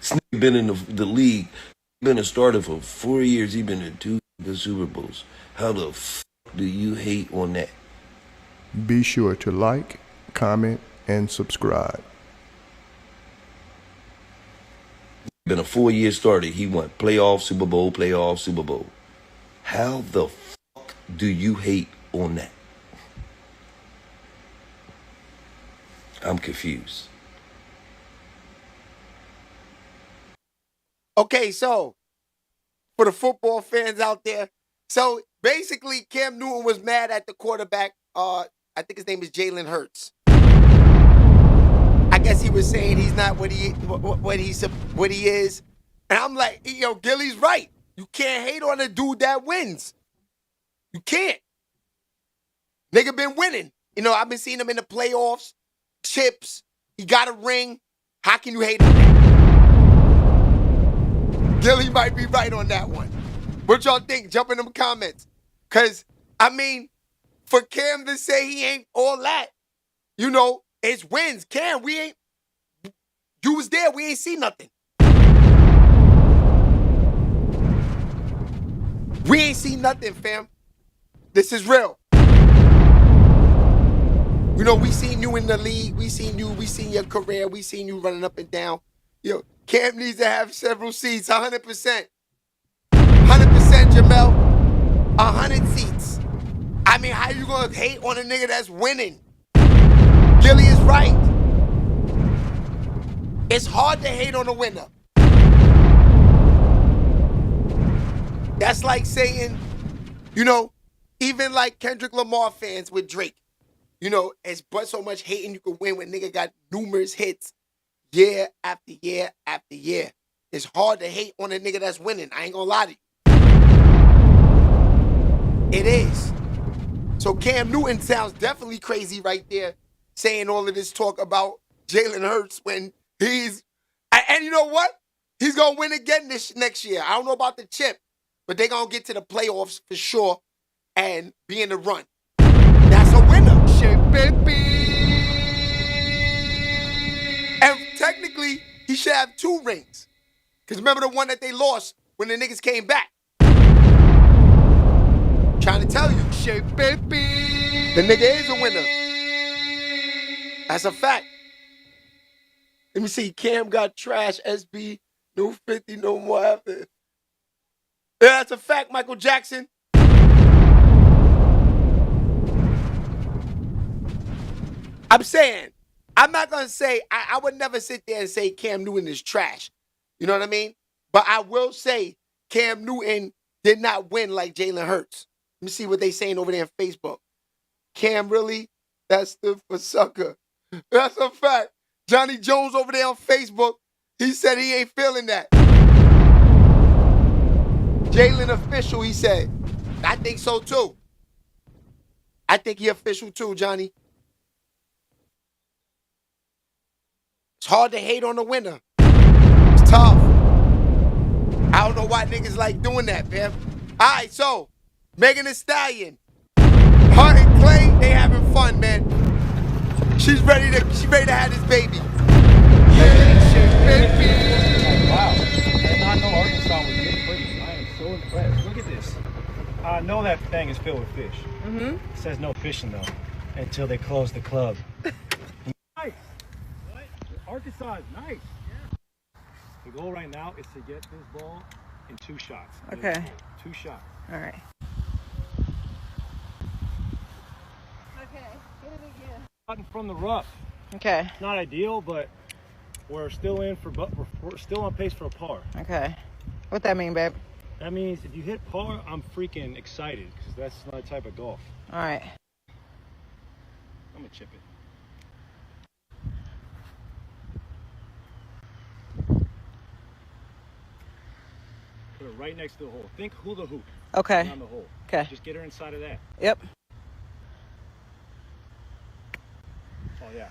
This nigga been in the league, been a starter for 4 years. He been in 2 Super Bowls. How the f do you hate on that? Be sure to like, comment, and subscribe. Been a 4-year starter. He won playoff, Super Bowl, playoff, Super Bowl. How the fuck do you hate on that? I'm confused. Okay, so for the football fans out there, so basically Cam Newton was mad at the quarterback. I think his name is Jalen Hurts. I guess he was saying he's not what he is, and I'm like, yo, Gillie's right. You can't hate on a dude that wins. You can't. Nigga been winning. You know, I've been seeing him in the playoffs, chips. He got a ring. How can you hate on that? Gillie might be right on that one. What y'all think? Jump in them comments. Because, I mean, for Cam to say he ain't all that, you know, it's wins. Cam, you was there. We ain't see nothing. We ain't see nothing, fam. This is real. You know, we seen you in the league. We seen you. We seen your career. We seen you running up and down. Yo, Cam needs to have several seats, 100%. 100%, Jamel. 100 seats. I mean, how you gonna hate on a nigga that's winning? Gillie is right. It's hard to hate on a winner. That's like saying, you know, even like Kendrick Lamar fans with Drake. You know, it's but so much hating you can win when nigga got numerous hits year after year after year. It's hard to hate on a nigga that's winning. I ain't gonna lie to you. It is. So Cam Newton sounds definitely crazy right there, saying all of this talk about Jalen Hurts when he's... And you know what? He's gonna win again this next year. I don't know about the chip, but they're gonna get to the playoffs for sure and be in the run. That's a winner. Shit, baby. And technically, he should have 2 rings. Because remember the one that they lost when the niggas came back? Trying to tell you. Shit, baby. The nigga is a winner. That's a fact. Let me see. Cam got trash. SB, no 50, no more after. Yeah, that's a fact, Michael Jackson. I'm saying, I'm not going to say, I would never sit there and say Cam Newton is trash. You know what I mean? But I will say Cam Newton did not win like Jalen Hurts. Let me see what they saying over there on Facebook. Cam really? That stood for sucker. That's a fact. Johnny Jones over there on Facebook, he said he ain't feeling that. Jalen official, he said. I think so too. I think he official too, Johnny. It's hard to hate on the winner. It's tough. I don't know why niggas like doing that, man. All right, so Megan Thee Stallion, her and Clay, they having fun, man. She's ready to have this baby. Yeah, shit, baby. Wow, I did not know Arkansas was this pretty. I am so impressed. Look at this. I know that thing is filled with fish. Mm-hmm. It says no fishing though, until they close the club. Nice. What? Arkansas is nice. Yeah. The goal right now is to get this ball in 2 shots. Okay. 2 shots. All right. Okay, get it again. Gotten from the rough. Okay. It's not ideal, but we're still we're still on pace for a par. Okay. What that mean, babe? That means if you hit par, I'm freaking excited because that's my type of golf. All right. I'm gonna chip it. Put it right next to the hole. Think hula hoop. Okay. On the hole. Okay. Just get her inside of that. Yep. Oh yeah.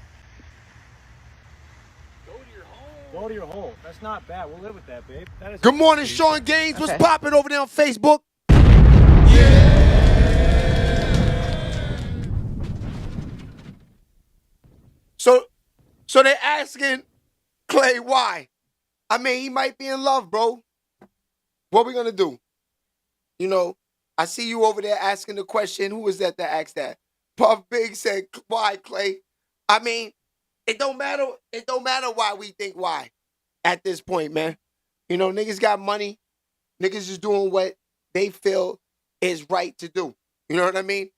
Go to your hole. That's not bad. We'll live with that, babe. That is. Good morning, Sean Gaines. What's Okay. popping over there on Facebook? So they're asking Clay why. I mean, he might be in love, bro. What we gonna do? You know, I see you over there asking the question. Who was that asked that? Puff Big said, why, Clay? I mean, it don't matter. It don't matter why we think why at this point, man. You know, niggas got money. Niggas is doing what they feel is right to do. You know what I mean?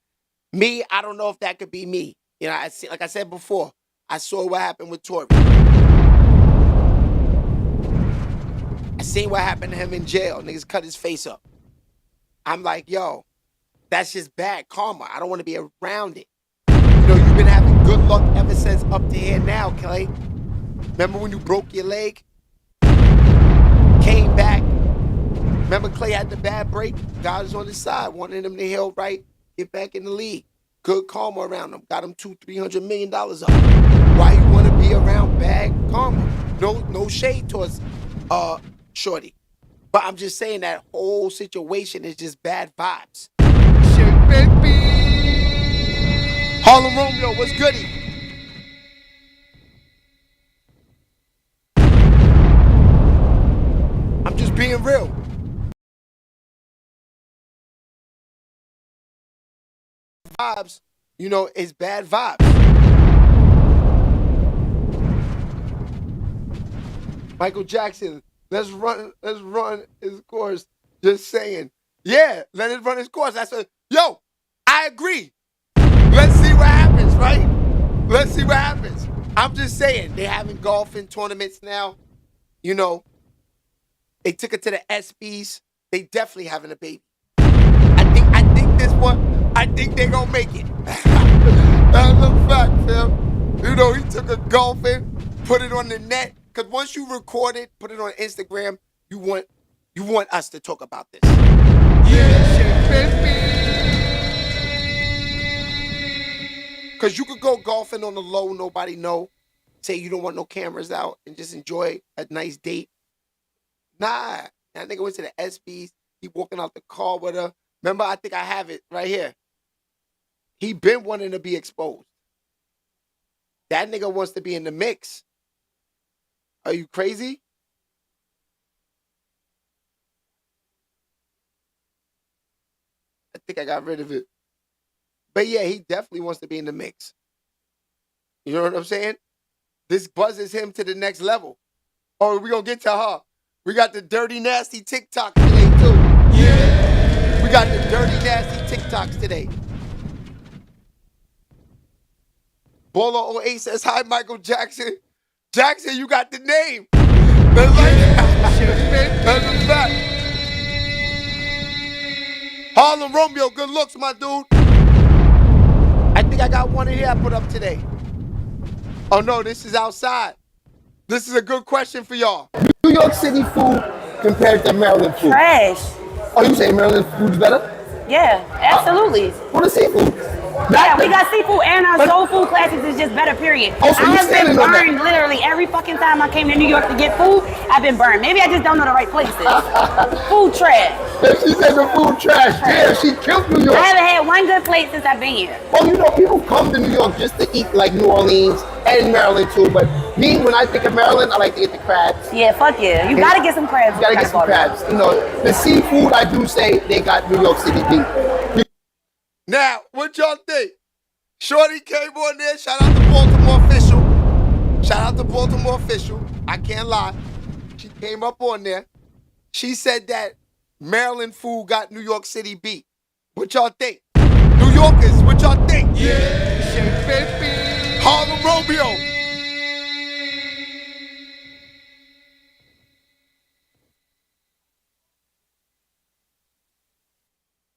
Me, I don't know if that could be me. You know, like I said before, I saw what happened with Tory. I seen what happened to him in jail. Niggas cut his face up. I'm like, yo, that's just bad karma. I don't want to be around it. You know, you've been having good luck ever since up to here now, Clay. Remember when you broke your leg? Came back. Remember Clay had the bad break? God is on his side, wanting him to heal right, get back in the league. Good karma around him. Got him $200-300 million up. Why you want to be around bad karma? No shade towards Shorty. But I'm just saying that whole situation is just bad vibes. Shit, baby. Harlem Romeo, what's goody? I'm just being real. Vibes, you know, it's bad vibes. Michael Jackson, let's run his course. Just saying. Yeah, let it run his course. I said, yo, I agree. Let's see what happens, right? Let's see what happens. I'm just saying, they're having golfing tournaments now. You know, they took it to the ESPYs. They definitely having a baby. I think this one, I think they gonna make it. That's a fact, fam. You know, he took a golfing, put it on the net. Cause once you record it, put it on Instagram, you want us to talk about this. Yeah, shit, baby. Cause you could go golfing on the low, nobody know. Say you don't want no cameras out and just enjoy a nice date. Nah, that nigga went to the ESPYs. He walking out the car with her. Remember, I think I have it right here. He been wanting to be exposed. That nigga wants to be in the mix. Are you crazy? I think I got rid of it. But yeah, he definitely wants to be in the mix. You know what I'm saying? This buzzes him to the next level. Oh, we gonna get to her. We got the dirty, nasty TikTok today, too. Yeah. We got the dirty, nasty TikToks today. Baller 08 says, hi, Michael Jackson. Jackson, you got the name. That's like that's a fact. Harlem Romeo, good looks, my dude. I think I got one in here I put up today. Oh, no, this is outside. This is a good question for y'all. New York City food compared to Maryland food. Trash. Oh, you say Maryland food's better? Yeah, absolutely. What is seafood? Yeah, we got seafood and our soul food classics is just better, period. Oh, so I you have been standing on that? burned literally every fucking time I came to New York to get food. I've been burned. Maybe I just don't know the right places. Food trash. She said the food trash. Yeah, she killed New York. I haven't had one good plate since I've been here. Well, you know, people come to New York just to eat like New Orleans and Maryland too. But me, when I think of Maryland, I like to get the crabs. Yeah, fuck yeah. You gotta get some crabs. You gotta get some crabs. You know, the seafood, I do say they got New York City beat. Now, what y'all think? Shorty came on there. Shout out to Baltimore official. Shout out to Baltimore official. I can't lie. She came up on there. She said that Maryland food got New York City beat. What y'all think? New Yorkers, what y'all think? Yeah, shit, baby. Harlem Romeo.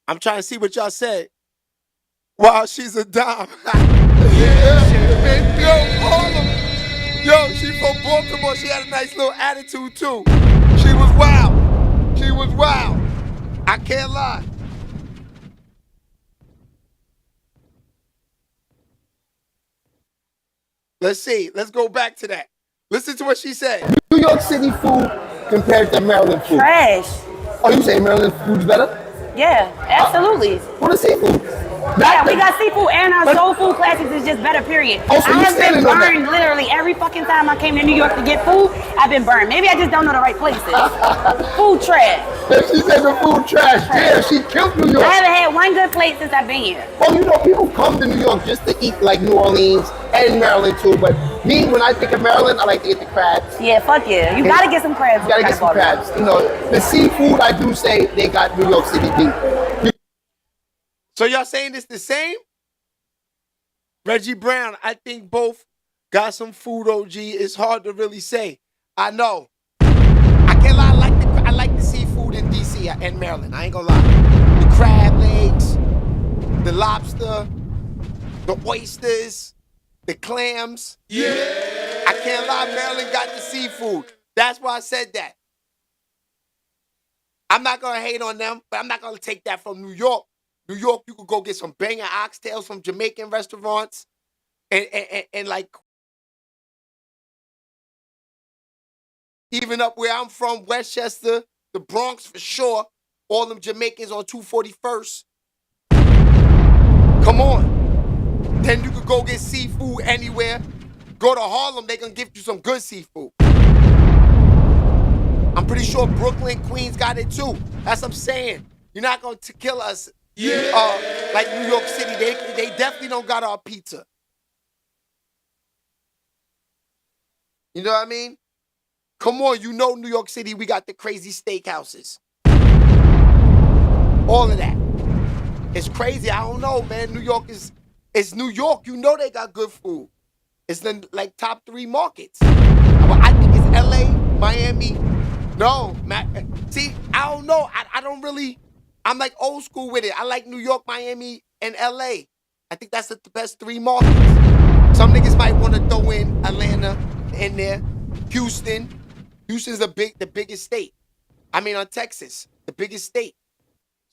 I'm trying to see what y'all said. Wow, she's a dime. Yeah, shit, baby. Yo, Harlem. Yo, she from Baltimore. She had a nice little attitude, too. She was wild. She was wild. I can't lie. Let's see. Let's go back to that. Listen to what she said. New York City food compared to Maryland food. Trash. Oh, you say Maryland food's better? Yeah, absolutely. What is seafood? Yeah, we got seafood and our soul food classics is just better, period. Oh, so I you have been standing on that. burned literally every fucking time I came to New York to get food. I've been burned. Maybe I just don't know the right places. Food trash. She said the food trash. Yeah, she killed New York. I haven't had one good plate since I've been here. Well, you know, people come to New York just to eat like New Orleans and Maryland too. But me, when I think of Maryland, I like to get the crabs. Yeah, fuck yeah. You gotta get some crabs. You gotta get some crabs. You know, the seafood, I do say they got New York City beat. So y'all saying it's the same? Reggie Brown, I think both got some food, OG. It's hard to really say. I know. I can't lie, I like the seafood in DC and Maryland. I ain't gonna lie. The crab legs, the lobster, the oysters, the clams. Yeah. I can't lie, Maryland got the seafood. That's why I said that. I'm not gonna hate on them, but I'm not gonna take that from New York. New York, you could go get some banging oxtails from Jamaican restaurants and like even up where I'm from, Westchester, the Bronx for sure, all them Jamaicans on 241st. Come on. Then you could go get seafood anywhere. Go to Harlem, they gonna give you some good seafood. I'm pretty sure Brooklyn, Queens got it too. That's what I'm saying. You're not gonna kill us. Like New York City, they definitely don't got our pizza. You know what I mean? Come on, you know New York City, we got the crazy steakhouses. All of that. It's crazy. I don't know, man. New York it's New York. You know they got good food. It's the like top 3 markets. I think it's LA, Miami. No, see, I don't know. I don't really. I'm like old school with it. I like New York, Miami, and LA. I think that's the best 3 markets. Some niggas might want to throw in Atlanta in there. Houston. Houston's the biggest state. I mean, Texas, the biggest state.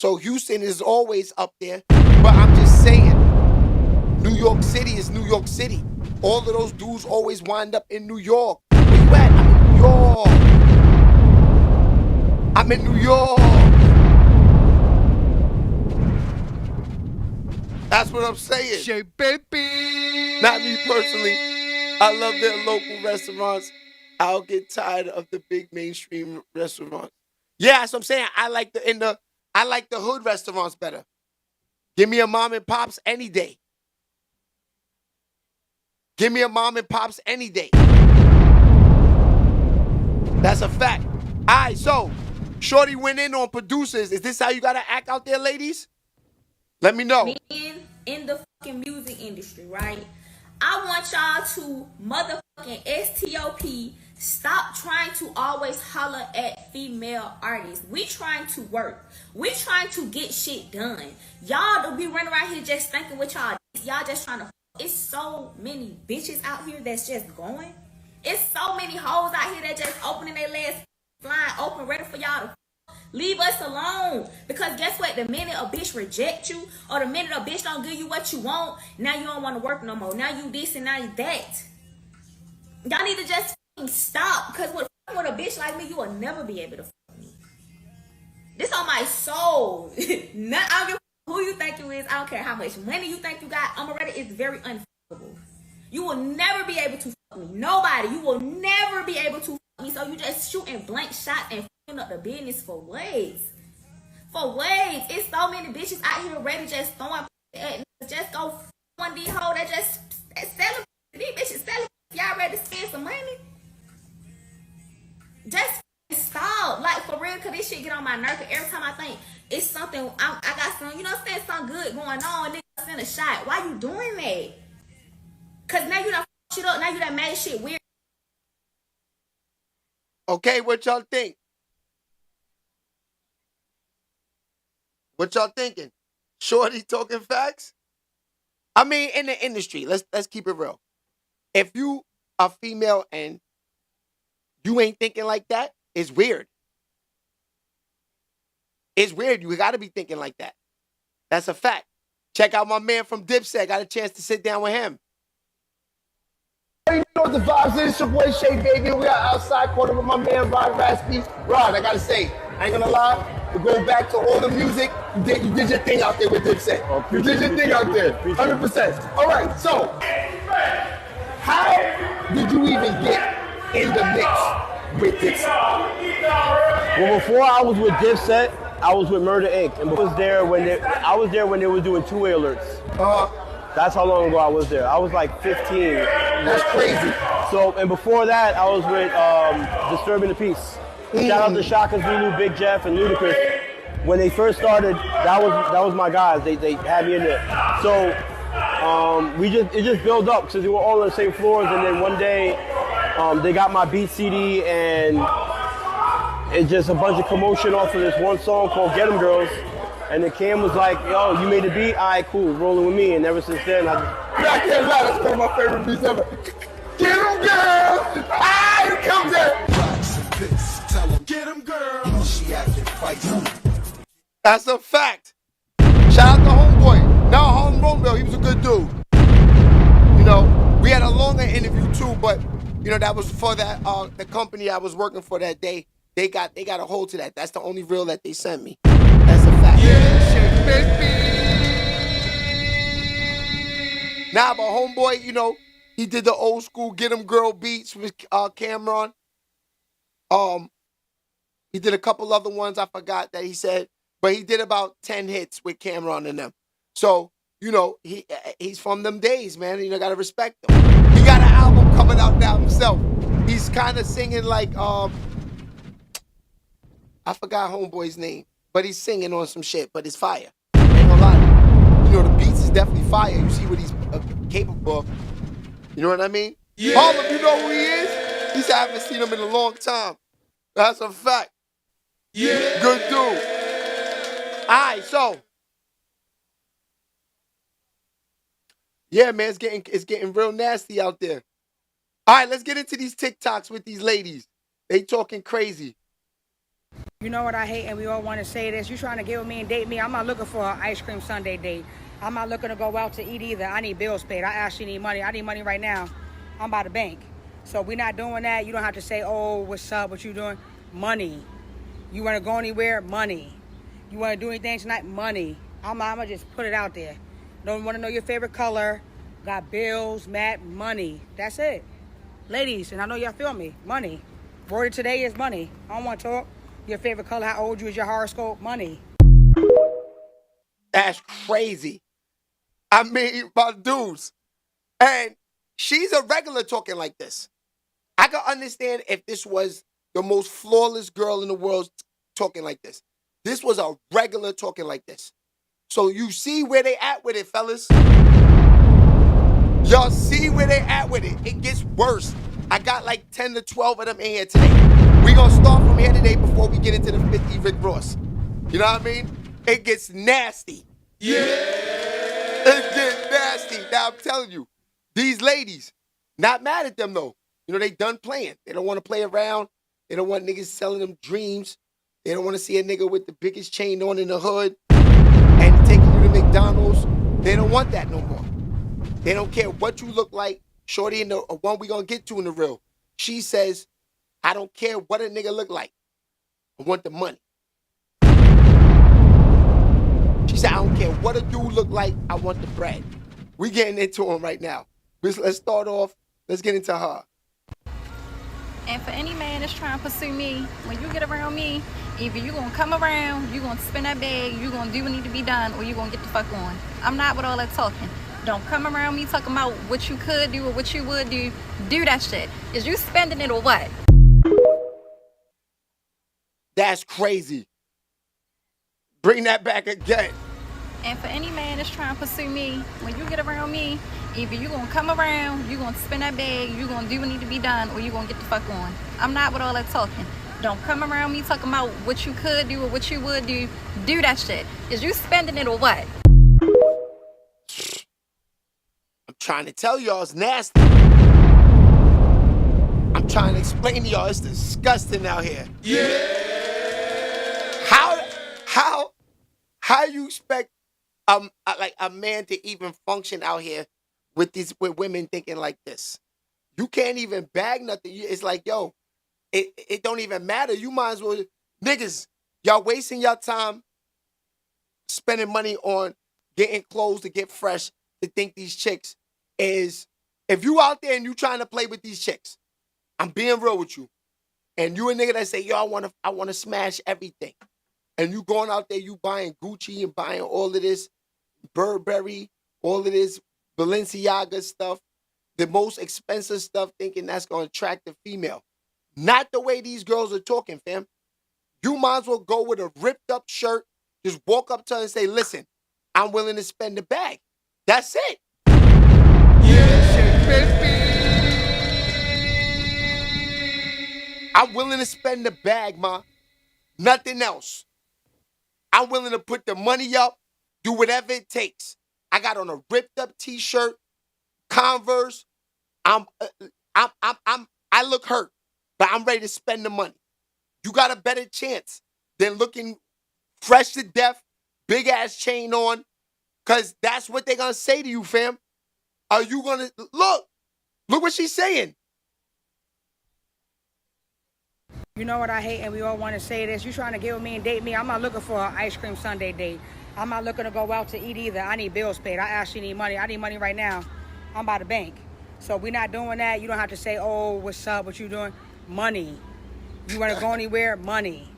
So Houston is always up there. But I'm just saying, New York City is New York City. All of those dudes always wind up in New York. Where you at? I'm in New York. I'm in New York. That's what I'm saying. SHEABABY. Not me personally. I love their local restaurants. I'll get tired of the big mainstream restaurants. Yeah, that's what I'm saying. I like the hood restaurants better. Give me a mom and pops any day. Give me a mom and pops any day. That's a fact. All right, so Shorty went in on producers. Is this how you gotta act out there, ladies? Let me know. In the fucking music industry, right? I want y'all to motherfucking STOP. Stop trying to always holler at female artists. We trying to work. We trying to get shit done. Y'all don't be running around here just thinking with y'all. Y'all just trying to. It's so many bitches out here that's just going. It's so many hoes out here that just opening their legs, flying open, ready for y'all to leave us alone. Because guess what? The minute a bitch reject you, or the minute a bitch don't give you what you want, now you don't want to work no more. Now you this and now you that. Y'all need to just stop. Because with a bitch like me, you will never be able to fuck me. This on my soul. I don't give a who you think you is. I don't care how much money you think you got. It's very unfuckable. You will never be able to fuck me. Nobody. You will never be able to fuck me. So you just shooting blank shots and fucking up the business for ways. For ways. It's so many bitches out here ready just throwing at just go one D hoe that just selling. These bitches selling. Y'all ready to spend some money? Just stop. Like for real, cause this shit get on my nerve. Every time I think it's something, I got some, you know what I'm saying, something good going on, nigga send a shot. Why you doing that? Cause now you done shit up. Now you done made shit weird. Okay, what y'all think? What y'all thinking? Shorty talking facts? I mean, in the industry, let's keep it real. If you are female and you ain't thinking like that, it's weird. It's weird. You got to be thinking like that. That's a fact. Check out my man from Dipset. Got a chance to sit down with him. You know what the vibes is. It's your boy SHEABABY. We are outside corner with my man Rod Raspy. Rod, I got to say, I ain't gonna lie. To go back to all the music, you did your thing out there with Dipset. You did your thing out there, 100%. All right, so how did you even get in the mix with Dipset? Well, before I was with Dipset, I was with Murder Inc. And I was there when they were doing two-way alerts. That's how long ago I was there. I was like 15. That's crazy. So, and before that, I was with Disturbing the Peace. Shout out to Shaka Zulu, Big Jeff, and Ludacris. When they first started, that was my guys. They had me in there. So it just built up because we were all on the same floors. And then one day, they got my beat CD, and it's just a bunch of commotion off of this one song called Get 'Em Girls. And then Cam was like, yo, you made the beat? All right, cool, rolling with me. And ever since then, I can't lie, that's one of my favorite beats ever. Get 'em girls! Ah, here comes it! Tell 'em, get 'em girls! She acting feisty. That's a fact. Shout out to Homeboy. Now, Harlem Romeo, he was a good dude. You know, we had a longer interview too, but, you know, that was for that the company I was working for that day. They got a hold to that. That's the only reel that they sent me. That's a fact. Yeah, baby. Nah, but Homeboy, you know, he did the old school Get 'Em Girl beats with Cameron. He did a couple other ones I forgot that he said, but he did about 10 hits with Cameron and them. So, you know, he's from them days, man. You know, gotta respect him. He got an album coming out now himself. He's kind of singing like I forgot Homeboy's name, but he's singing on some shit, but it's fire. Ain't gonna lie. You know, the beats is definitely fire. You see what he's capable of. You know what I mean? Yeah. Harlem, you know who he is? He said I haven't seen him in a long time. That's a fact. Yeah. Good dude. All right, so. Yeah, man, it's getting real nasty out there. All right, let's get into these TikToks with these ladies. They talking crazy. You know what I hate, and we all want to say this. You trying to get with me and date me? I'm not looking for an ice cream sundae date. I'm not looking to go out to eat either. I need bills paid. I actually need money. I need money right now. I'm by the bank. So we're not doing that. You don't have to say, oh, what's up, what you doing? Money. You want to go anywhere? Money. You want to do anything tonight? Money. I'm going to just put it out there. Don't want to know your favorite color. Got bills, money. That's it. Ladies, and I know y'all feel me. Money. Word of today is money. I don't want to talk. Your favorite color, how old you is, your horoscope, money. That's crazy. I mean, my dudes. And she's a regular talking like this. I can understand if this was the most flawless girl in the world talking like this. This was a regular talking like this. So you see where they at with it, fellas? Y'all see where they at with it. It gets worse. I got like 10 to 12 of them in here today. We gonna start from here today before we get into the 50 Rick Ross. You know what I mean? It gets nasty. Yeah. It gets nasty. Now I'm telling you, these ladies, not mad at them though. You know, they done playing. They don't want to play around. They don't want niggas selling them dreams. They don't want to see a nigga with the biggest chain on in the hood and taking you to McDonald's. They don't want that no more. They don't care what you look like. Shorty in the one we gonna get to in the real. She says, I don't care what a nigga look like. I want the money. She said, I don't care what a dude look like. I want the bread. We getting into him right now. Let's start off. Let's get into her. And for any man that's trying to pursue me, when you get around me, either you gonna come around, you gonna spin that bag, you gonna do what need to be done, or you gonna get the fuck on. I'm not with all that talking. Don't come around me talking about what you could do or what you would do. Do that shit. Is you spending it or what? That's crazy. Bring that back again. And for any man that's trying to pursue me, when you get around me, either you gonna come around, you gonna spin that bag, you gonna do what need to be done, or you gonna get the fuck on. I'm not with all that talking. Don't come around me talking about what you could do or what you would do. Do that shit. Is you spending it or what? I'm trying to tell y'all it's nasty. I'm trying to explain to y'all it's disgusting out here. Yeah. How you expect like a man to even function out here with women thinking like this? You can't even bag nothing. It's like, yo, it don't even matter. You might as well, niggas, Y'all wasting your time spending money on getting clothes to get fresh to think these chicks is, if you out there and you trying to play with these chicks, I'm being real with you, and you a nigga that say, yo, I wanna smash everything, and you going out there, you buying Gucci and buying all of this Burberry, all of this Balenciaga stuff, the most expensive stuff, thinking that's gonna attract the female. Not the way these girls are talking, fam. You might as well go with a ripped up shirt, just walk up to her and say, listen, I'm willing to spend the bag. That's it. Yeah, baby. I'm willing to spend the bag, ma. Nothing else. I'm willing to put the money up, do whatever it takes. I got on a ripped up t-shirt, Converse. I look hurt, but I'm ready to spend the money. You got a better chance than looking fresh to death, big ass chain on, because that's what they're gonna say to you, fam. Are you gonna look what she's saying? You know what I hate, and we all want to say this. You trying to get with me and date me? I'm not looking for an ice cream sundae date. I'm not looking to go out to eat either. I need bills paid. I actually need money. I need money right now. I'm by the bank. So we're not doing that. You don't have to say, oh, what's up, what you doing? Money. You want to go anywhere? Money.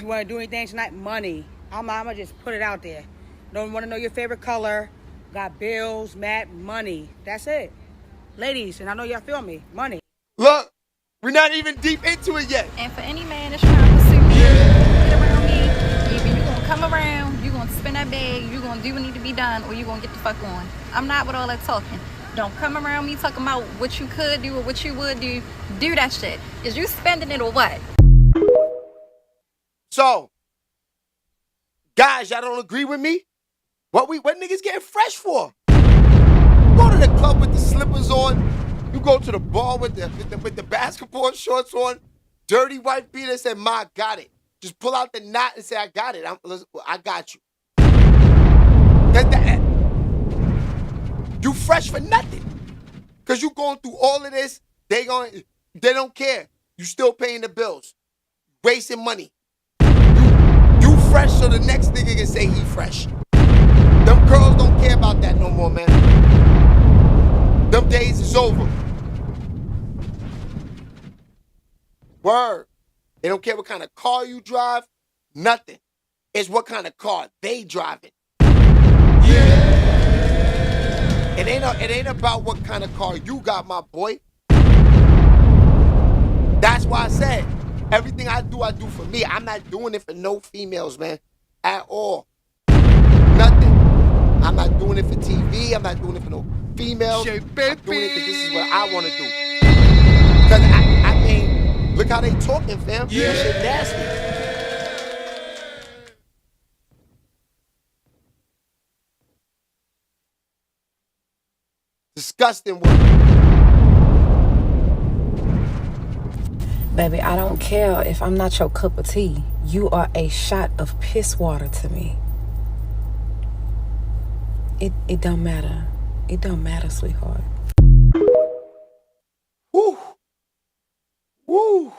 You want to do anything tonight? Money. I'm going to just put it out there. Don't want to know your favorite color. Got bills, money. That's it. Ladies, and I know y'all feel me. Money. Look, we're not even deep into it yet. And for any man that's trying to pursue me, get around me, either you gonna come around, you gonna spin that bag, you gonna do what need to be done, or you gonna get the fuck on. I'm not with all that talking. Don't come around me talking about what you could do or what you would do. Do that shit. Is you spending it or what? So, guys, y'all don't agree with me? What niggas getting fresh for? You go to the club with the slippers on. You go to the bar with the basketball shorts on. Dirty white beater said, "Ma, got it." Just pull out the knot and say, "I got it. I got you." You fresh for nothing. Cause you going through all of this. They don't care. You still paying the bills. Wasting money. You fresh so the next nigga can say he fresh. Them girls don't care about that no more, man. Them days is over. Word. They don't care what kind of car you drive. Nothing. It's what kind of car they driving. Yeah. It ain't about what kind of car you got, my boy. That's why I said, everything I do for me. I'm not doing it for no females, man. At all. Nothing. I'm not doing it for TV. I'm not doing it for no females. I'm doing it because this is what I want to do. Because, I mean, look how they talking, fam. Yeah. That shit nasty. Disgusting work. Baby, I don't care if I'm not your cup of tea. You are a shot of piss water to me. It don't matter. It don't matter, sweetheart. Woo. Woo.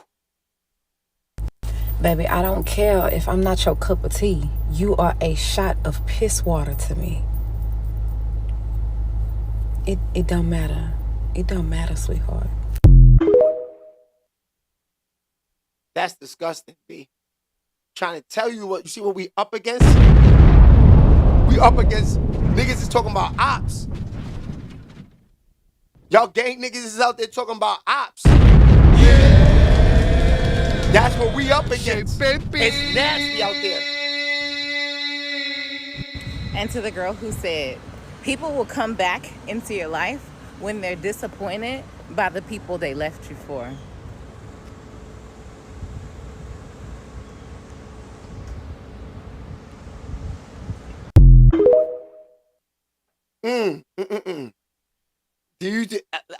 Baby, I don't care if I'm not your cup of tea. You are a shot of piss water to me. It don't matter. It don't matter, sweetheart. That's disgusting, B. Trying to tell you what, you see what we up against? We up against niggas is talking about ops. Y'all gang niggas is out there talking about ops. Yeah. That's what we up against. It's nasty out there. And to the girl who said, people will come back into your life when they're disappointed by the people they left you for.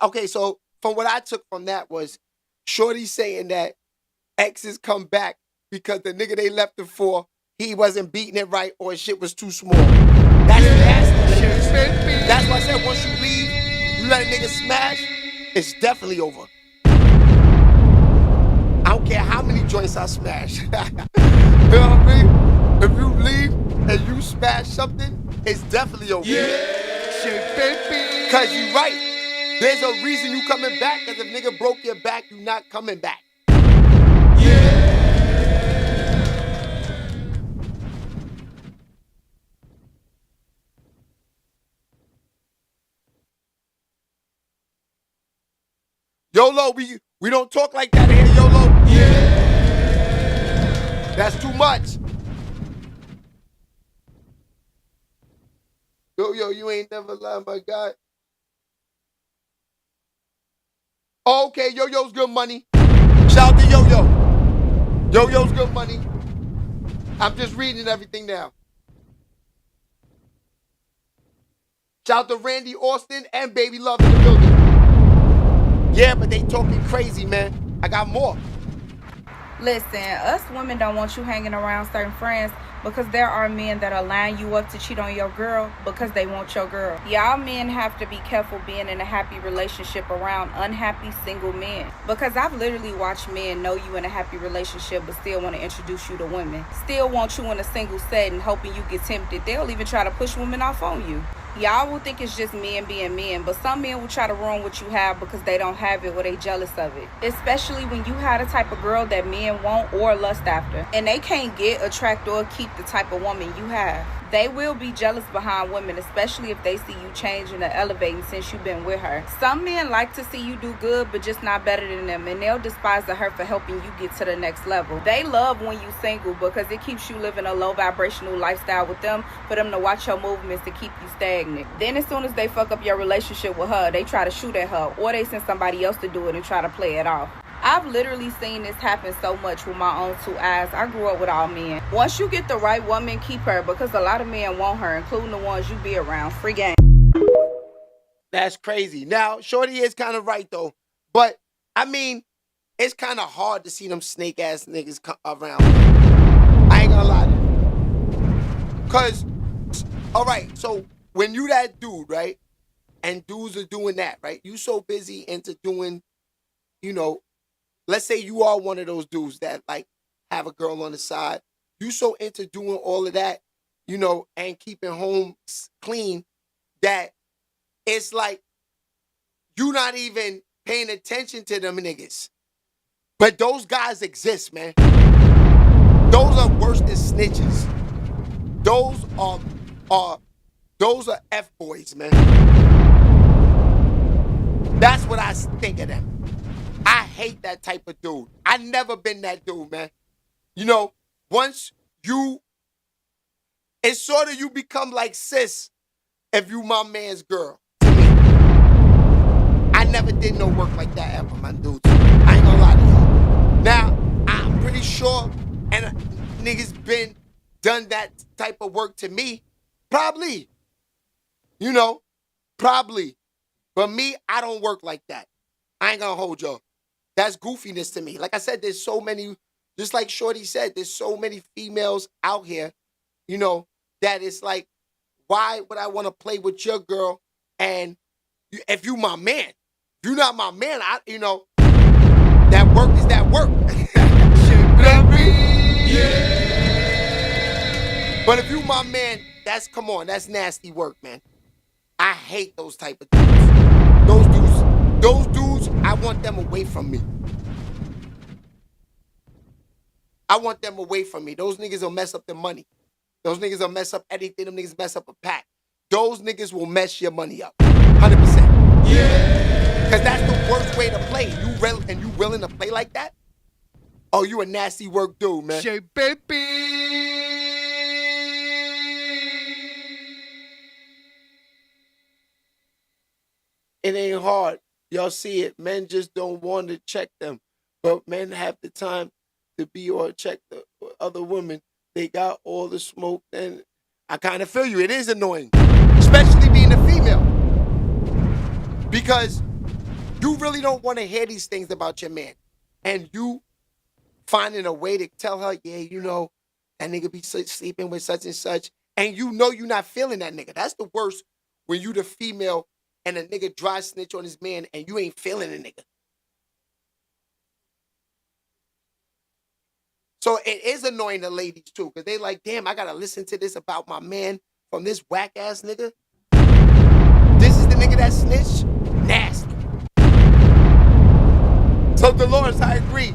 Okay, so from what I took from that was Shorty saying that exes come back because the nigga they left it for, he wasn't beating it right or shit was too small. That's nasty. That's why I said once you leave, you let a nigga smash, it's definitely over. I don't care how many joints I smash. You know what I mean? If you leave and you smash something, it's definitely over. Yeah, baby. Cause you right. There's a reason you coming back, cause if nigga broke your back, you not coming back. YOLO, we don't talk like that here, YOLO. That's too much. Yo, you ain't never lied, my guy. Oh, okay, Yo-Yo's good money. Shout out to Yo-Yo. Yo-Yo's good money. I'm just reading everything now. Shout out to Randy Austin and Baby Love in the building. Yeah, but they talking crazy, man. I got more. Listen, us women don't want you hanging around certain friends because there are men that'll line you up to cheat on your girl because they want your girl. Y'all men have to be careful being in a happy relationship around unhappy single men, because I've literally watched men know you in a happy relationship but still want to introduce you to women. Still want you in a single setting hoping you get tempted. They'll even try to push women off on you. Y'all will think it's just men being men, but some men will try to ruin what you have because they don't have it or they jealous of it. Especially when you have the type of girl that men want or lust after, and they can't get, attract, or keep the type of woman you have. They will be jealous behind women, especially if they see you changing or elevating since you've been with her. Some men like to see you do good, but just not better than them, and they'll despise her for helping you get to the next level. They love when you single because it keeps you living a low vibrational lifestyle with them, for them to watch your movements to keep you stagnant. Then as soon as they fuck up your relationship with her, they try to shoot at her, or they send somebody else to do it and try to play it off. I've literally seen this happen so much with my own two eyes. I grew up with all men. Once you get the right woman, keep her, because a lot of men want her, including the ones you be around. Free game. That's crazy. Now, Shorty is kind of right, though. But, I mean, it's kind of hard to see them snake-ass niggas around. I ain't gonna lie to you. Because, all right, so when you that dude, right, and dudes are doing that, right, you so busy into doing, you know, let's say you are one of those dudes that, like, have a girl on the side. You so into doing all of that, you know, and keeping home clean that it's like you not even paying attention to them niggas. But those guys exist, man. Those are worse than snitches. Those are F-boys, man. That's what I think of them. I hate that type of dude. I never been that dude, man. You know, once it's sort of you become like sis if you my man's girl to me. I never did no work like that ever, my dudes. I ain't gonna lie to y'all. Now, I'm pretty sure, and niggas been done that type of work to me. Probably. You know, probably. But me, I don't work like that. I ain't gonna hold y'all. That's goofiness to me. Like I said, there's so many, just like Shorty said, there's so many females out here, you know, that it's like, why would I want to play with your girl? And if you my man, if you not my man, you know, that work is that work. But if you my man, come on, that's nasty work, man. I hate those type of dudes. Those dudes, I want them away from me. I want them away from me. Those niggas will mess up the money. Those niggas will mess up anything. Them niggas mess up a pack. Those niggas will mess your money up. 100%. Yeah. Because that's the worst way to play. You willing to play like that? Oh, you a nasty work dude, man. Shay, baby. It ain't hard. Y'all see it. Men just don't want to check them. But men have the time to be or check the other women. They got all the smoke, and I kind of feel you. It is annoying, especially being a female, because you really don't want to hear these things about your man, and you finding a way to tell her, yeah, you know, that nigga be sleeping with such and such, and you know you're not feeling that nigga. That's the worst, when you the female and a nigga dry snitch on his man and you ain't feeling a nigga. So it is annoying to ladies too, because they like, damn, I gotta listen to this about my man from this whack ass nigga. This is the nigga that snitched? Nasty. So Dolores, I agree.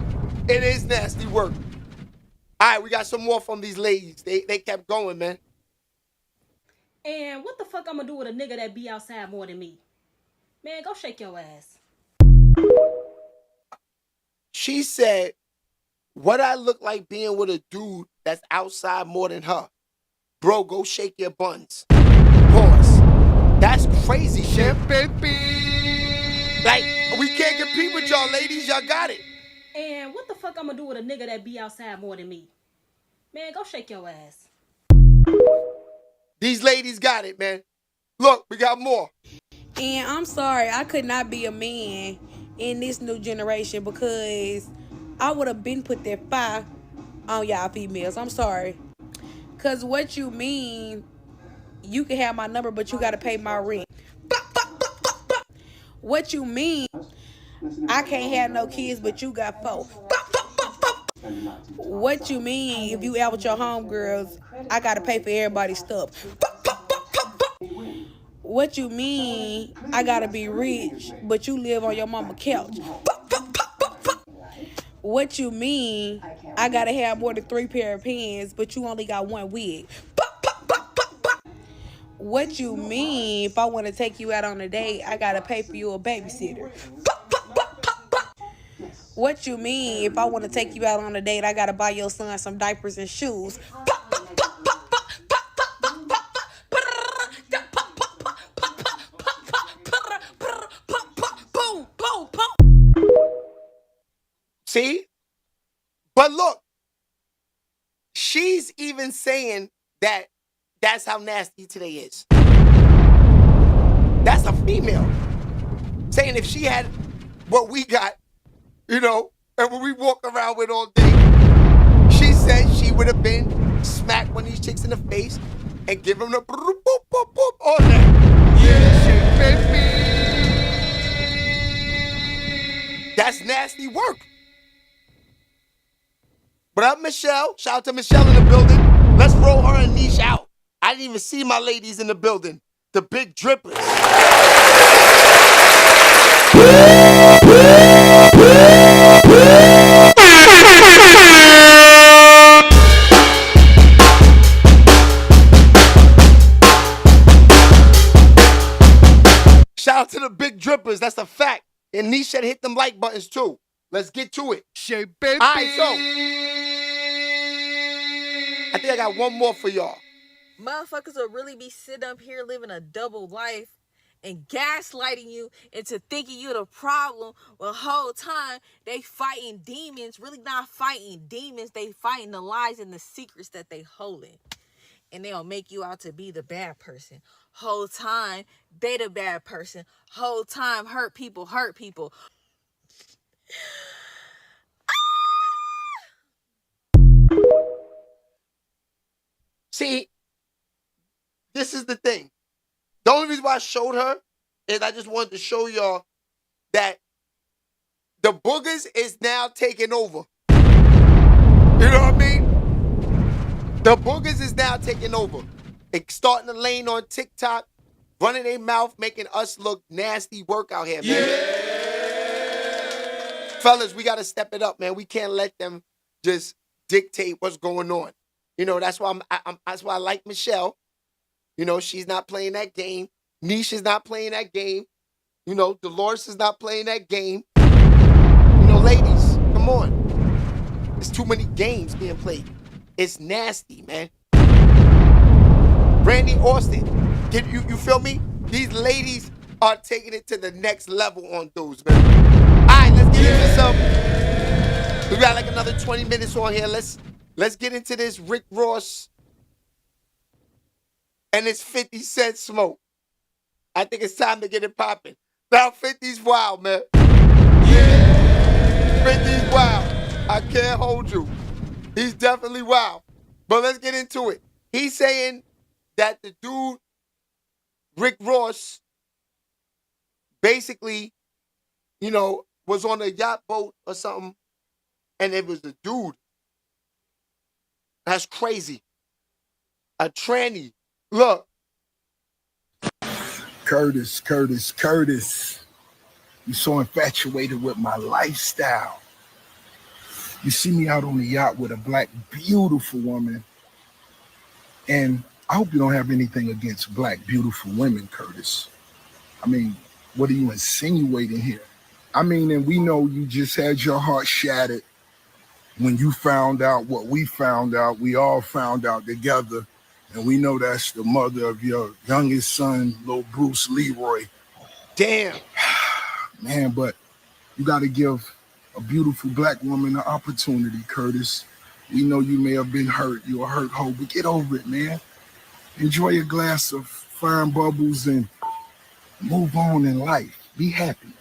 It is nasty work. All right, we got some more from these ladies. They kept going, man. And what the fuck I'm gonna do with a nigga that be outside more than me? Man, go shake your ass. She said, what I look like being with a dude that's outside more than her. Bro, go shake your buns. Pause. That's crazy, shit. Like, we can't compete with y'all ladies. Y'all got it. And what the fuck I'm gonna do with a nigga that be outside more than me? Man, go shake your ass. These ladies got it, man. Look, we got more. And I'm sorry, I could not be a man in this new generation because I would have been put that fire on y'all females. I'm sorry. Because what you mean, you can have my number, but you got to pay my rent. What you mean, I can't have no kids, but you got 4. What you mean, if you out with your homegirls, I got to pay for everybody's stuff. What you mean, I got to be rich, but you live on your mama couch. What you mean, I got to have more than 3 pair of pants, but you only got 1 wig. What you mean, if I want to take you out on a date, I got to pay for you a babysitter. What you mean, if I want to take you out on a date, I got to buy your son some diapers and shoes. See? But look, she's even saying that that's how nasty today is. That's a female. Saying if she had what we got, you know, and what we walk around with all day, she said she would have been smacked one of these chicks in the face and give them the boop, boop, boop, boop, all that. Yeah, baby. That's nasty work. What up, Michelle? Shout out to Michelle in the building. Let's roll her and Niche out. I didn't even see my ladies in the building. The big drippers. Shout out to the big drippers. That's a fact. And Niche should hit them like buttons too. Let's get to it. Baby. All right, so I think I got one more for y'all. Motherfuckers will really be sitting up here living a double life and gaslighting you into thinking you the problem. Well, whole time they fighting demons, really not fighting demons. They fighting the lies and the secrets that they holding. And they'll make you out to be the bad person. Whole time they the bad person. Whole time hurt people hurt people. See, this is the thing. The only reason why I showed her is I just wanted to show y'all that the boogers is now taking over. You know what I mean? The boogers is now taking over. They starting to lane on TikTok, running their mouth, making us look nasty work out here, man. Yeah. Fellas, we got to step it up, man. We can't let them just dictate what's going on. You know, that's why that's why I like Michelle. You know, she's not playing that game. Niche is not playing that game. You know, Dolores is not playing that game. You know, ladies, come on. There's too many games being played. It's nasty, man. Brandy Austin, you feel me? These ladies are taking it to the next level on those, man. All right, let's get into some. We got like another 20 minutes on here. Let's get into this Rick Ross and this 50 Cent smoke. I think it's time to get it popping. Now 50's wild, man. Yeah. 50's wild. I can't hold you. He's definitely wild. But let's get into it. He's saying that the dude, Rick Ross, basically, you know, was on a yacht boat or something, and it was the dude That's crazy. A tranny. Look. Curtis. You're so infatuated with my lifestyle. You see me out on the yacht with a black, beautiful woman. And I hope you don't have anything against black, beautiful women, Curtis. I mean, what are you insinuating here? I mean, and we know you just had your heart shattered when you found out what we found out. We all found out together. And we know that's the mother of your youngest son, little Bruce Leroy. Damn. Man, but you got to give a beautiful black woman an opportunity, Curtis. We know you may have been hurt. You're a hurt hoe, but get over it, man. Enjoy a glass of fine bubbles and move on in life. Be happy.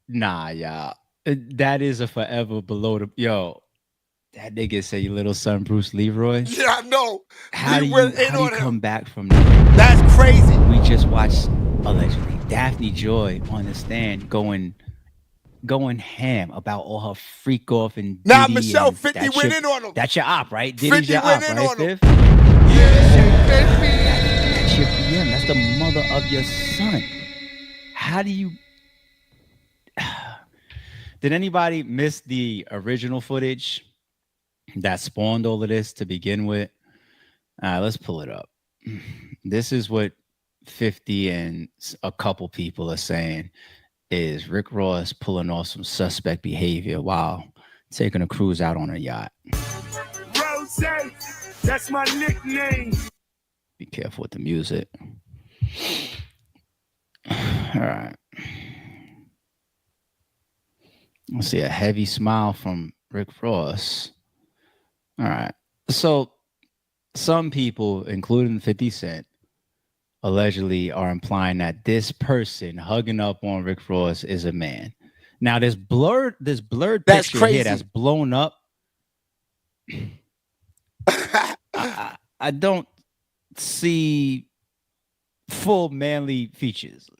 Nah, y'all. That is a forever below the... Yo, that nigga say your little son Bruce Leroy. Yeah, I know. How do you come back from that? That's crazy. We just watched, allegedly, Daphne Joy on the stand going ham about all her freak off and Diddy. Nah, Michelle, 50 went in on him. That's your op, right? Diddy's your op, right, Steve? Yeah, 50. That's your BM. That's the mother of your son. How do you... Did anybody miss the original footage that spawned all of this to begin with? Let's pull it up. This is what 50 and a couple people are saying is Rick Ross pulling off some suspect behavior while taking a cruise out on a yacht. Rose, that's my nickname. Be careful with the music. All right. I see a heavy smile from Rick Ross. All right. So some people, including 50 Cent, allegedly are implying that this person hugging up on Rick Ross is a man. Now, this blurred picture here that's blown up. I don't see full manly features.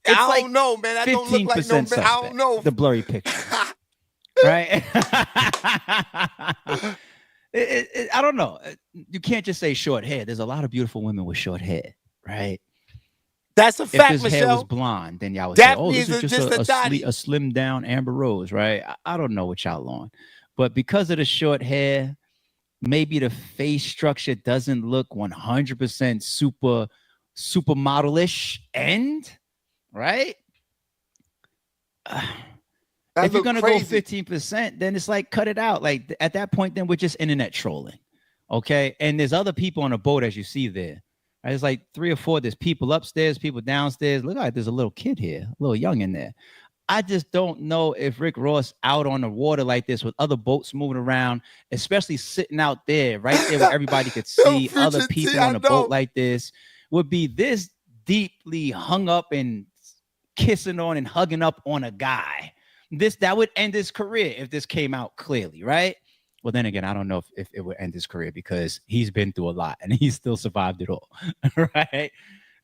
I don't know, man. I don't look like no man. Suspect, I don't know. The blurry picture. Right? I don't know. You can't just say short hair. There's a lot of beautiful women with short hair, right? That's a fact, if his Michelle. hair was blonde, then y'all would Daphne say, oh, this is just a a slim down Amber Rose, right? I don't know what y'all on. But because of the short hair, maybe the face structure doesn't look 100% super modelish end, right? If you're gonna go 15%, then it's like cut it out. Like at that point, then we're just internet trolling, okay? And there's other people on the boat as you see there. Right? There's like 3 or 4. There's people upstairs, people downstairs. Look like there's a little kid here, a little young in there. I just don't know if Rick Ross out on the water like this with other boats moving around, especially sitting out there, right there where everybody could see other people on a boat like this, would be this deeply hung up and kissing on and hugging up on a guy. That would end his career if this came out clearly, right? Well, then again, I don't know if it would end his career because he's been through a lot and he's still survived it all, right?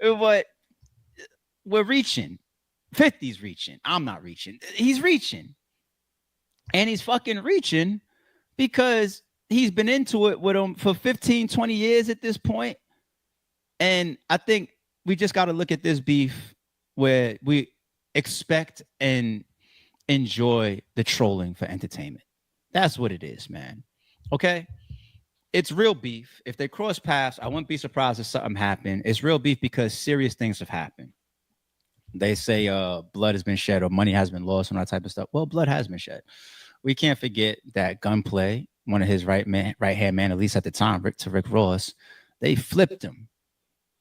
But we're reaching. 50's reaching. I'm not reaching. He's reaching. And he's fucking reaching because he's been into it with him for 15, 20 years at this point. And I think we just got to look at this beef where we expect and enjoy the trolling for entertainment. That's what it is, man. Okay? It's real beef. If they cross paths, I wouldn't be surprised if something happened. It's real beef because serious things have happened. They say blood has been shed or money has been lost and that type of stuff. Well, blood has been shed. We can't forget that Gunplay, one of his right-hand man, at least at the time, Rick Ross, they flipped him.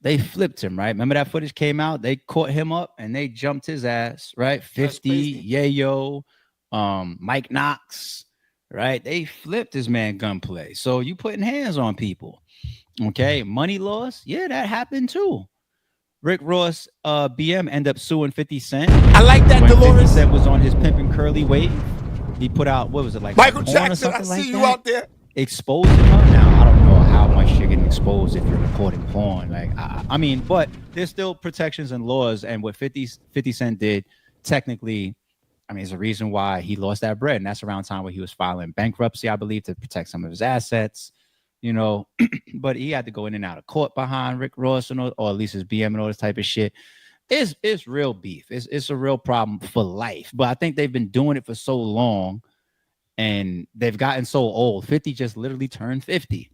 They flipped him, right? Remember that footage came out? They caught him up and they jumped his ass, right? 50, Yayo, Mike Knox, right? They flipped this man Gunplay. So you putting hands on people, okay? Money loss, yeah, that happened too. Rick Ross, BM, end up suing 50 Cent. I like that, when Dolores. 50 Cent was on his Pimpin' Curly wave. He put out, what was it, like Michael porn or Jackson, something I like see that? you out there. Exposing her. Now, I don't know how much you're getting exposed if you're recording porn. Like, I mean, but there's still protections and laws. And what 50 Cent did technically I mean, there's a reason why he lost that bread, and that's around time where he was filing bankruptcy, I believe, to protect some of his assets, you know. But he had to go in and out of court behind Rick Ross, and or at least his BM and all this type of shit. It's real beef. It's a real problem for life. But I think they've been doing it for so long, and they've gotten so old. 50 just literally turned 50.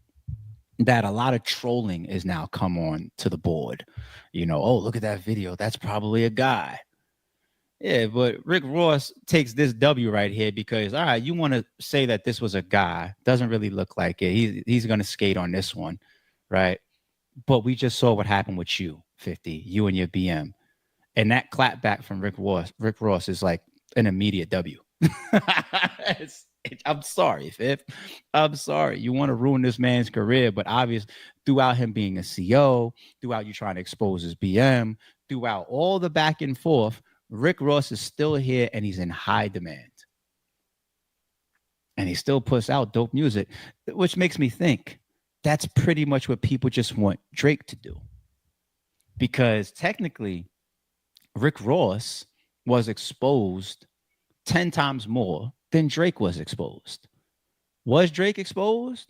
That a lot of trolling is now come on to the board. You know, oh, look at that video. That's probably a guy. Yeah, but Rick Ross takes this W right here because, all right, you want to say that this was a guy. Doesn't really look like it. He's going to skate on this one, right? But we just saw what happened with you, 50, you and your BM. And that clap back from Rick Ross is like an immediate W. I'm sorry, Fifth. I'm sorry. You want to ruin this man's career, but obviously, throughout him being a CO, throughout you trying to expose his BM, throughout all the back and forth, Rick Ross is still here and he's in high demand. And he still puts out dope music, which makes me think that's pretty much what people just want Drake to do. Because technically, Rick Ross was exposed 10 times more than Drake was exposed. Was Drake exposed?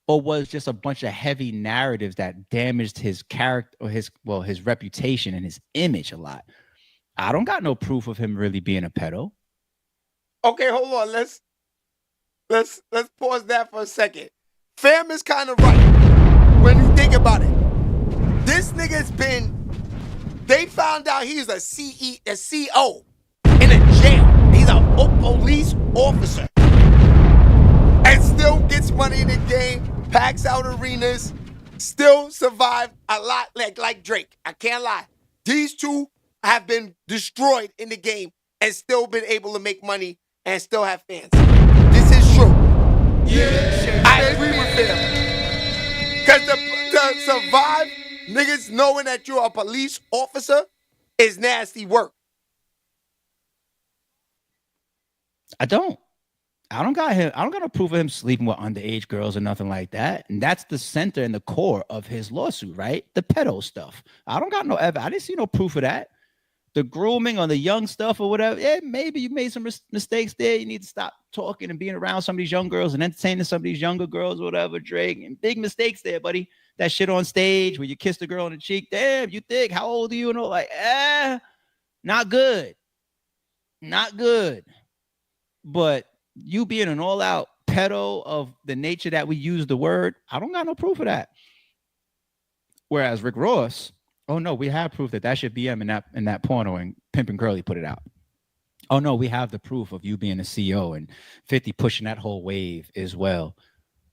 Or was just a bunch of heavy narratives that damaged his character or his reputation and his image a lot? I don't got no proof of him really being a pedo. Okay, hold on. Let's pause that for a second. Fam is kind of right when you think about it. This nigga's they found out he's a CO in a jail. He's a police officer. And still gets money in the game, packs out arenas, still survived a lot like Drake. I can't lie. These two have been destroyed in the game and still been able to make money and still have fans. This is true. Yeah, I agree with them. Because to survive, niggas knowing that you're a police officer is nasty work. I don't got no proof of him sleeping with underage girls or nothing like that. And that's the center and the core of his lawsuit, right? The pedo stuff. I don't got no evidence. I didn't see no proof of that. The grooming on the young stuff or whatever. Yeah, maybe you made some mistakes there. You need to stop talking and being around some of these young girls and entertaining some of these younger girls or whatever, Drake. And big mistakes there, buddy. That shit on stage where you kissed a girl on the cheek. Damn, you thick. How old are you? And all like, not good. Not good. But you being an all-out pedo of the nature that we use the word, I don't got no proof of that. Whereas Rick Ross, oh no, we have proof that should BM in that porno and Pimp and Curly put it out. Oh no, we have the proof of you being a CEO and 50 pushing that whole wave as well.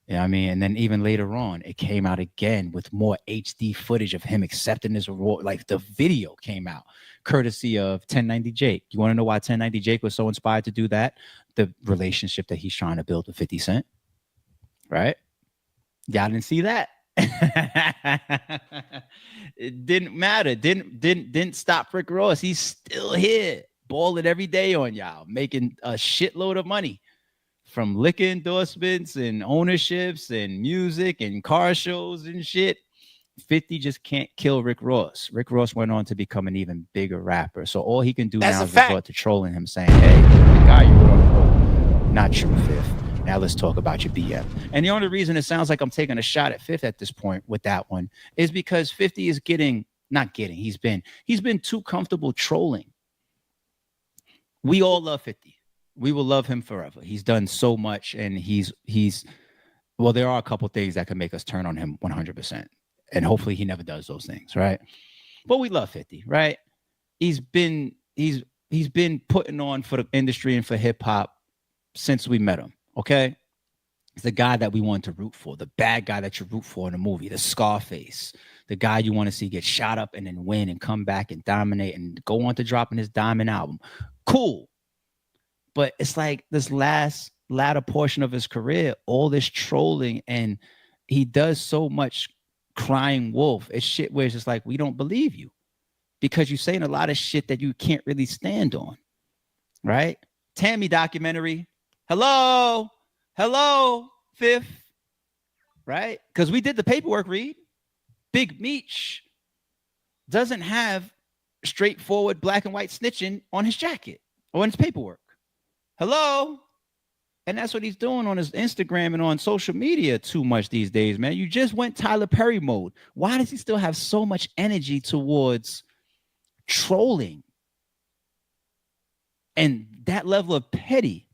You know what I mean? And then even later on, it came out again with more HD footage of him accepting his award. Like the video came out courtesy of 1090 Jake. You want to know why 1090 Jake was so inspired to do that? The relationship that he's trying to build with 50 Cent. Right? Y'all didn't see that. It didn't matter. Didn't stop Rick Ross. He's still here, balling every day on y'all, making a shitload of money from liquor endorsements and ownerships and music and car shows and shit. 50 just can't kill Rick Ross. Rick Ross went on to become an even bigger rapper. So all he can do now is resort to trolling him, saying, hey, the guy you were on the boat, not true, Fifth. Now let's talk about your BM. And the only reason it sounds like I'm taking a shot at Fifth at this point with that one is because 50 is he's been too comfortable trolling. We all love 50. We will love him forever. He's done so much, and well, there are a couple things that can make us turn on him 100%. And hopefully he never does those things, right? But we love 50, right? He's been putting on for the industry and for hip hop since we met him, okay? He's the guy that we want to root for, the bad guy that you root for in a movie, the Scarface, the guy you want to see get shot up and then win and come back and dominate and go on to dropping his Diamond album. Cool. But it's like this latter portion of his career, all this trolling, and he does so much crying wolf. It's shit where it's just like, we don't believe you because you're saying a lot of shit that you can't really stand on, right? Tammy documentary. Hello, Fifth, right? Because we did the paperwork read. Big Meech doesn't have straightforward black and white snitching on his jacket or on his paperwork. Hello? And that's what he's doing on his Instagram and on social media too much these days, man. You just went Tyler Perry mode. Why does he still have so much energy towards trolling and that level of petty?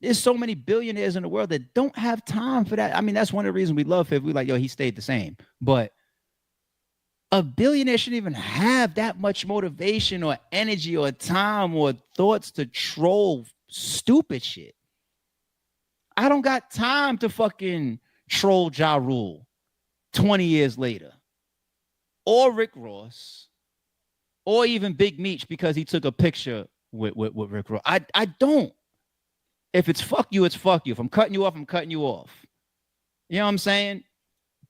There's so many billionaires in the world that don't have time for that. I mean, that's one of the reasons we love him. We like, yo, he stayed the same. But a billionaire shouldn't even have that much motivation or energy or time or thoughts to troll stupid shit. I don't got time to fucking troll Ja Rule 20 years later. Or Rick Ross. Or even Big Meech because he took a picture with Rick Ross. I don't. If it's fuck you, it's fuck you. If I'm cutting you off, I'm cutting you off. You know what I'm saying?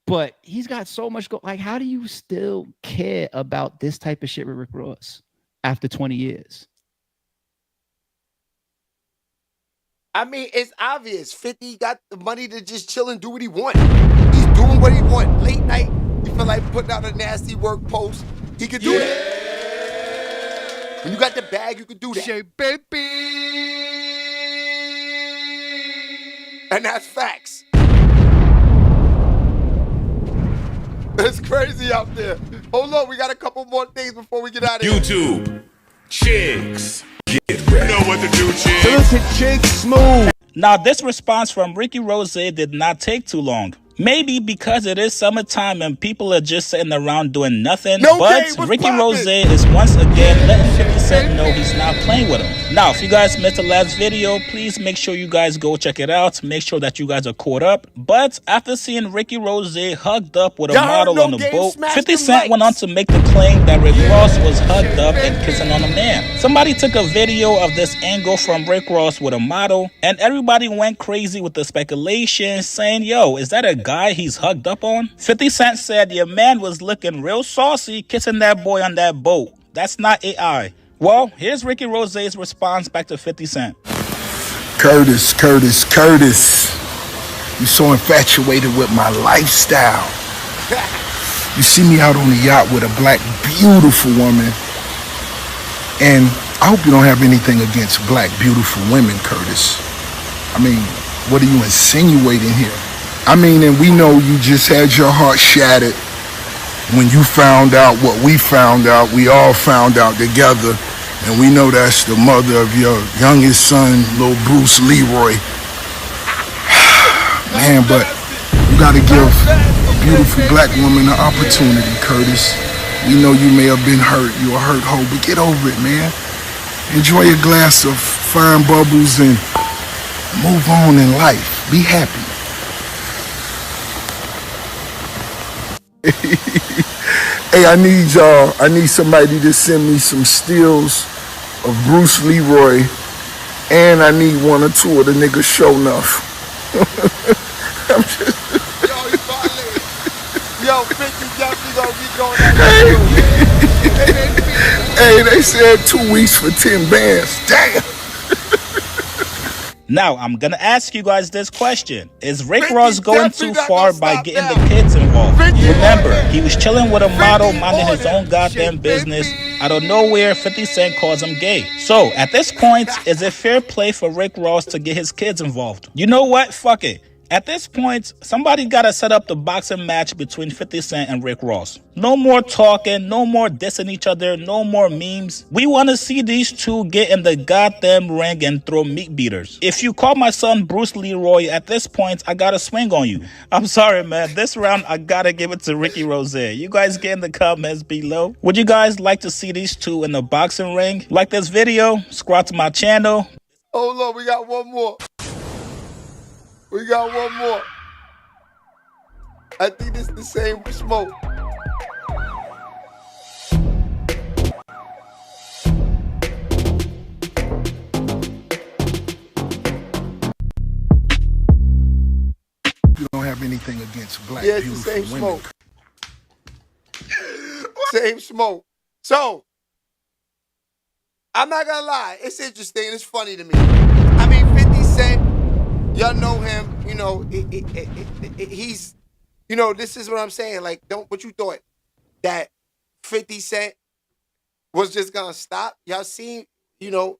But he's got so much like, how do you still care about this type of shit with Rick Ross after 20 years? I mean, it's obvious. 50 got the money to just chill and do what he want. He's doing what he want. Late night, he feel like putting out a nasty work post. He could do that. When you got the bag, you could do that. And that's facts. It's crazy out there. Hold on, we got a couple more things before we get out of here. YouTube. Chicks. Get ready. You know what to do, chicks. Listen, chicks, smooth. Now, this response from Ricky Rose did not take too long. Maybe because it is summertime and people are just sitting around doing nothing. No, but Ricky Rose is once again letting 50 Cent know he's not playing with him. Now, if you guys missed the last video, please make sure you guys go check it out. Make sure that you guys are caught up. But after seeing Ricky Rose hugged up with a model on the boat, 50 Cent went on to make the claim that Rick Ross was hugged up and kissing on a man. Somebody took a video of this angle from Rick Ross with a model, and everybody went crazy with the speculation, saying, yo, is that a guy he's hugged up on? 50 Cent said your man was looking real saucy kissing that boy on that boat. That's not AI. Well, here's Ricky Rose's response back to 50 Cent. Curtis. You so infatuated with my lifestyle. You see me out on the yacht with a black, beautiful woman. And I hope you don't have anything against black, beautiful women, Curtis. I mean, what are you insinuating here? I mean, and we know you just had your heart shattered when you found out what we found out. We all found out together. And we know that's the mother of your youngest son, little Bruce Leroy. Man, but you gotta give a beautiful black woman an opportunity, Curtis. We know you may have been hurt. You're a hurt hoe, but get over it, man. Enjoy a glass of fine bubbles and move on in life. Be happy. Hey, I need somebody to send me some stills of Bruce Leroy, and I need one or two of the niggas show enough. Yo, you violated. Yo, 50 definitely gonna be going out. Hey, they said 2 weeks for 10 bands. Damn. Now, I'm gonna ask you guys this question. Is Rick Ross going too far by getting the kids involved? Remember, he was chilling with a model, minding his own goddamn business. Out of nowhere, 50 Cent calls him gay. So, at this point, is it fair play for Rick Ross to get his kids involved? You know what? Fuck it. At this point, somebody gotta set up the boxing match between 50 Cent and Rick Ross. No more talking, no more dissing each other, no more memes. We wanna see these two get in the goddamn ring and throw meat beaters. If you call my son Bruce Leroy, at this point, I gotta swing on you. I'm sorry, man. This round, I gotta give it to Ricky Rose. You guys get in the comments below. Would you guys like to see these two in the boxing ring? Like this video, subscribe to my channel. Hold on, we got one more. We got one more. I think it's the same smoke. You don't have anything against black, yeah, it's the same women. Smoke. Same smoke. So, I'm not gonna lie. It's interesting. It's funny to me. I mean, 50 Cent. Y'all know him, you know, he's, you know, this is what I'm saying. Like, what you thought? That 50 Cent was just gonna stop? Y'all seen, you know,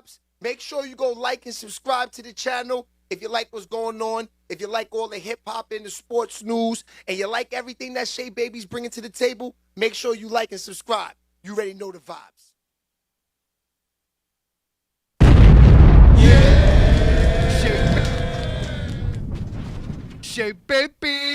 vibes. Make sure you go like and subscribe to the channel if you like what's going on, if you like all the hip-hop and the sports news, and you like everything that Shay Baby's bringing to the table. Make sure you like and subscribe. You already know the vibes. Shay Baby.